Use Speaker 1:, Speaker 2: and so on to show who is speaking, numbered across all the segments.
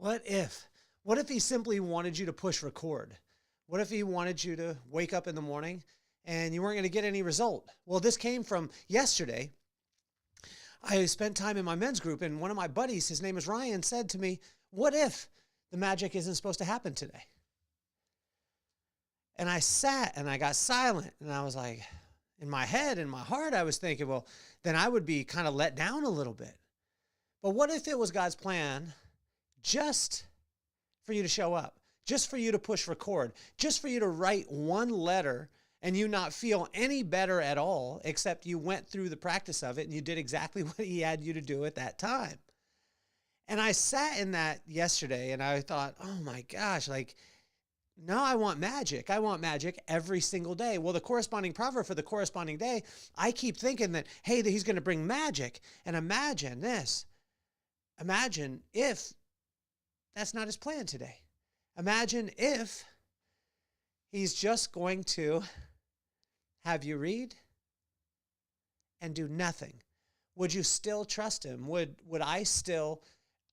Speaker 1: What if? What if he simply wanted you to push record? What if he wanted you to wake up in the morning and you weren't going to get any result? Well, this came from yesterday. I spent time in my men's group, and one of my buddies, his name is Ryan, said to me, what if the magic isn't supposed to happen today? And I sat and I got silent, and I was like, in my head, in my heart, I was thinking, well, then I would be kind of let down a little bit. But what if it was God's plan just for you to show up, just for you to push record, just for you to write one letter and you not feel any better at all, except you went through the practice of it and you did exactly what he had you to do at that time? And I sat in that yesterday and I thought, oh my gosh, like, no, I want magic. I want magic every single day. Well, the corresponding proverb for the corresponding day, I keep thinking that, hey, that he's going to bring magic. And imagine this. Imagine if that's not his plan today. Imagine if he's just going to have you read and do nothing. Would you still trust him? Would I still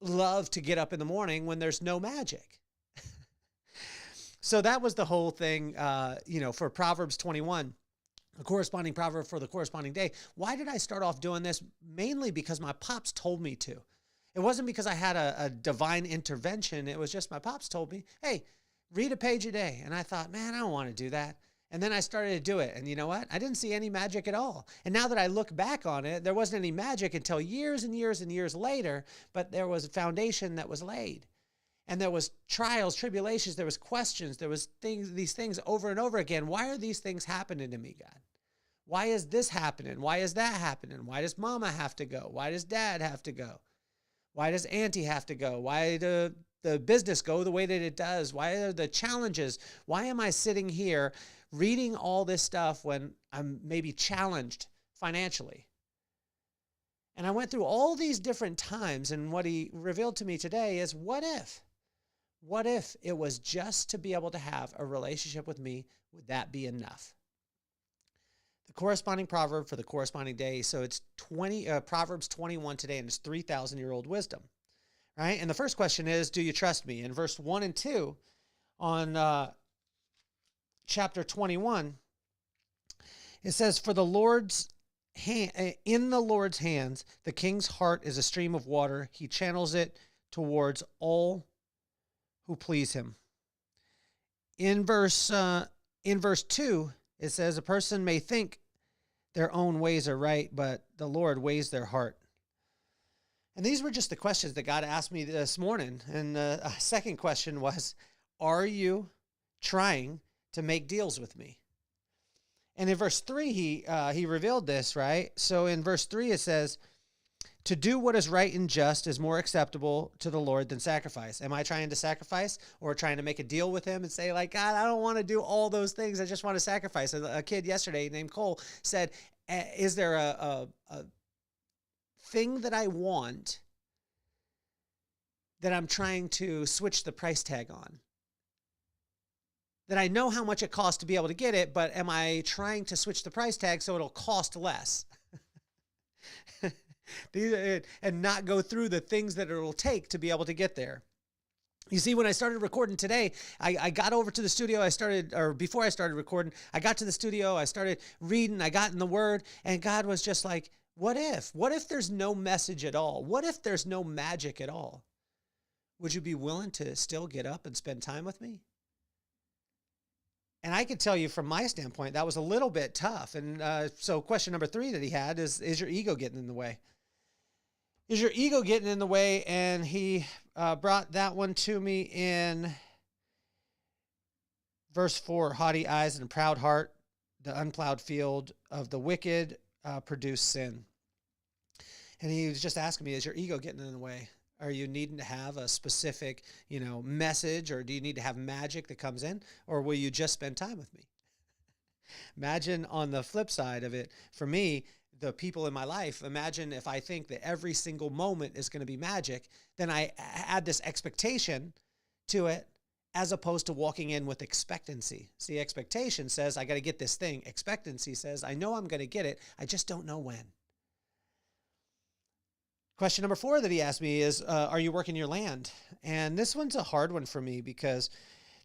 Speaker 1: love to get up in the morning when there's no magic? So that was the whole thing, for Proverbs 21, the corresponding proverb for the corresponding day. Why did I start off doing this? Mainly because my pops told me to. It wasn't because I had a divine intervention. It was just my pops told me, hey, read a page a day. And I thought, man, I don't want to do that. And then I started to do it. And you know what? I didn't see any magic at all. And now that I look back on it, there wasn't any magic until years and years and years later, but there was a foundation that was laid. And there was trials, tribulations, there was questions, there was these things over and over again. Why are these things happening to me, God? Why is this happening? Why is that happening? Why does mama have to go? Why does dad have to go? Why does auntie have to go? Why does the business go the way that it does? Why are the challenges? Why am I sitting here reading all this stuff when I'm maybe challenged financially? And I went through all these different times, and what he revealed to me today is, what if? What if it was just to be able to have a relationship with me? Would that be enough? The corresponding proverb for the corresponding day. So it's Proverbs 21 today, and it's 3,000-year-old wisdom, right? And the first question is, do you trust me? In verse 1 and 2 on chapter 21, it says, in the Lord's hands, the king's heart is a stream of water. He channels it towards all who please him. In verse 2, it says, a person may think their own ways are right, but the Lord weighs their heart. And these were just the questions that God asked me this morning. And the second question was, are you trying to make deals with me? And in verse 3, he revealed this, right? So in verse 3, it says, to do what is right and just is more acceptable to the Lord than sacrifice. Am I trying to sacrifice or trying to make a deal with him and say, like, God, I don't want to do all those things. I just want to sacrifice. A kid yesterday named Cole said, is there a thing that I want that I'm trying to switch the price tag on? That I know how much it costs to be able to get it, but am I trying to switch the price tag so it'll cost less? And not go through the things that it'll take to be able to get there. You see, when I started recording today, I got over to the studio. Before I started recording, I got to the studio, I started reading, I got in the Word, and God was just like, what if? What if there's no message at all? What if there's no magic at all? Would you be willing to still get up and spend time with me? And I could tell you from my standpoint, that was a little bit tough. And so question number 3 that he had is your ego getting in the way? Is your ego getting in the way? And he brought that one to me in verse 4, haughty eyes and a proud heart, the unplowed field of the wicked produce sin. And he was just asking me, is your ego getting in the way? Are you needing to have a specific, message, or do you need to have magic that comes in, or will you just spend time with me? Imagine on the flip side of it, for me, the people in my life, imagine if I think that every single moment is going to be magic, then I add this expectation to it as opposed to walking in with expectancy. See, expectation says, I got to get this thing. Expectancy says, I know I'm going to get it. I just don't know when. Question number 4 that he asked me is, are you working your land? And this one's a hard one for me because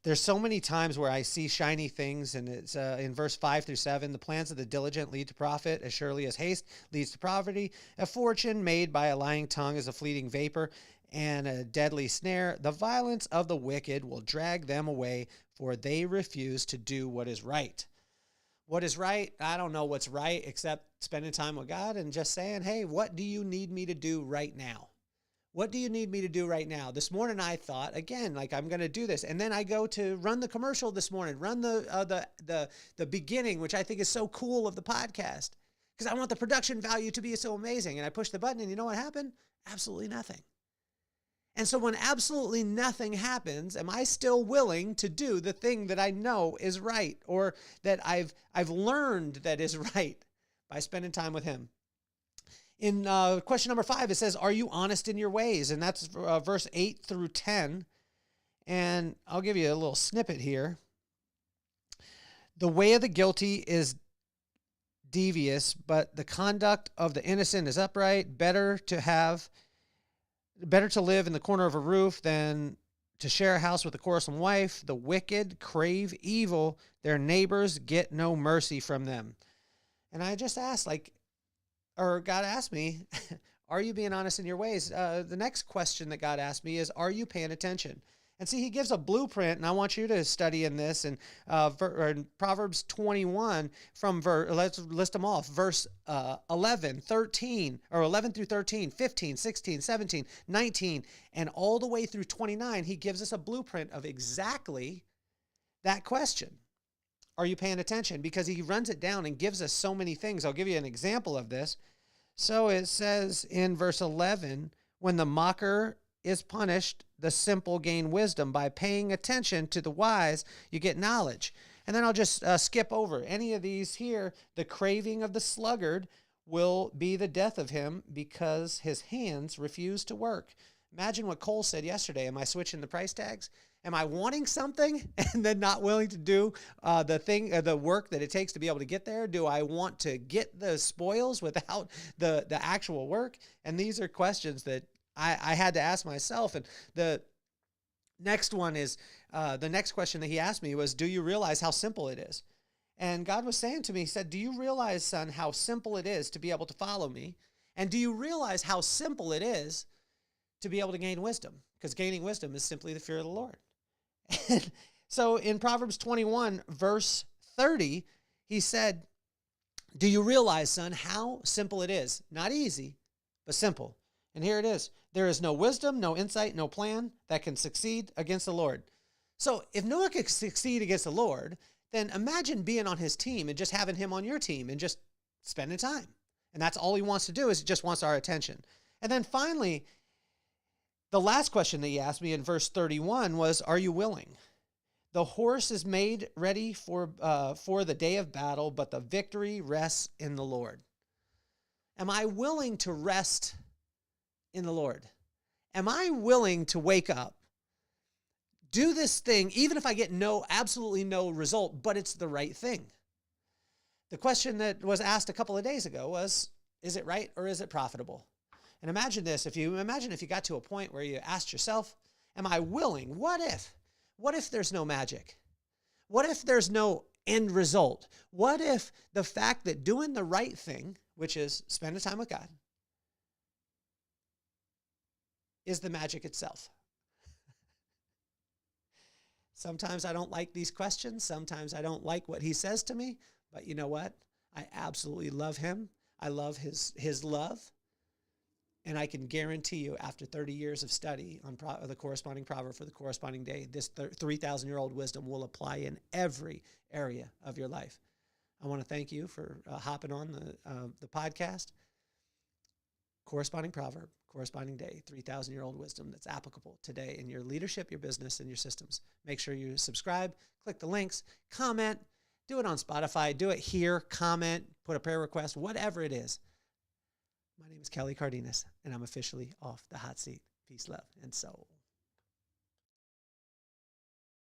Speaker 1: there's so many times where I see shiny things, and it's in verse 5-7, the plans of the diligent lead to profit, as surely as haste leads to poverty. A fortune made by a lying tongue is a fleeting vapor and a deadly snare. The violence of the wicked will drag them away, for they refuse to do what is right. What is right? I don't know what's right except spending time with God and just saying, hey, what do you need me to do right now? What do you need me to do right now? This morning I thought, again, like I'm going to do this. And then I go to run the commercial this morning, run the beginning, which I think is so cool of the podcast, because I want the production value to be so amazing. And I push the button and you know what happened? Absolutely nothing. And so when absolutely nothing happens, am I still willing to do the thing that I know is right, or that I've learned that is right by spending time with him? In question number 5, it says, are you honest in your ways? And that's verse 8-10. And I'll give you a little snippet here. The way of the guilty is devious, but the conduct of the innocent is upright. Better to live in the corner of a roof than to share a house with a quarrelsome wife. The wicked crave evil. Their neighbors get no mercy from them. And I just asked, God asked me, are you being honest in your ways? The next question that God asked me is, are you paying attention? And see, he gives a blueprint, and I want you to study in this. And in Proverbs 21, let's list them off. Verse 11 through 13, 15, 16, 17, 19, and all the way through 29, he gives us a blueprint of exactly that question. Are you paying attention? Because he runs it down and gives us so many things. I'll give you an example of this. So it says in verse 11, when the mocker is punished, the simple gain wisdom. By paying attention to the wise, you get knowledge. And then I'll just skip over any of these here. The craving of the sluggard will be the death of him because his hands refuse to work. Imagine what Cole said yesterday. Am I switching the price tags? Am I wanting something and then not willing to do the work that it takes to be able to get there? Do I want to get the spoils without the actual work? And these are questions that I had to ask myself. And the next one is, the next question that he asked me was, do you realize how simple it is? And God was saying to me, he said, do you realize, son, how simple it is to be able to follow me? And do you realize how simple it is to be able to gain wisdom? Because gaining wisdom is simply the fear of the Lord. And so in Proverbs 21, verse 30, he said, do you realize, son, how simple it is? Not easy, but simple. And here it is. There is no wisdom, no insight, no plan that can succeed against the Lord. So if no one can succeed against the Lord, then imagine being on his team and just having him on your team and just spending time. And that's all he wants to do, is he just wants our attention. And then finally, the last question that he asked me in verse 31 was, are you willing? The horse is made ready for the day of battle, but the victory rests in the Lord. Am I willing to rest in the Lord? Am I willing to wake up, do this thing, even if I get absolutely no result, but it's the right thing? The question that was asked a couple of days ago was, is it right or is it profitable? And imagine this, if you got to a point where you asked yourself, am I willing? What if there's no magic? What if there's no end result? What if the fact that doing the right thing, which is spending time with God, is the magic itself? Sometimes I don't like these questions. Sometimes I don't like what he says to me. But you know what? I absolutely love him. I love his love. And I can guarantee you, after 30 years of study on the corresponding proverb for the corresponding day, this 3,000-year-old wisdom will apply in every area of your life. I want to thank you for hopping on the podcast. Corresponding proverb, corresponding day, 3,000-year-old wisdom that's applicable today in your leadership, your business, and your systems. Make sure you subscribe, click the links, comment, do it on Spotify, do it here, comment, put a prayer request, whatever it is. My name is Kelly Cardenas, and I'm officially off the hot seat. Peace, love, and soul.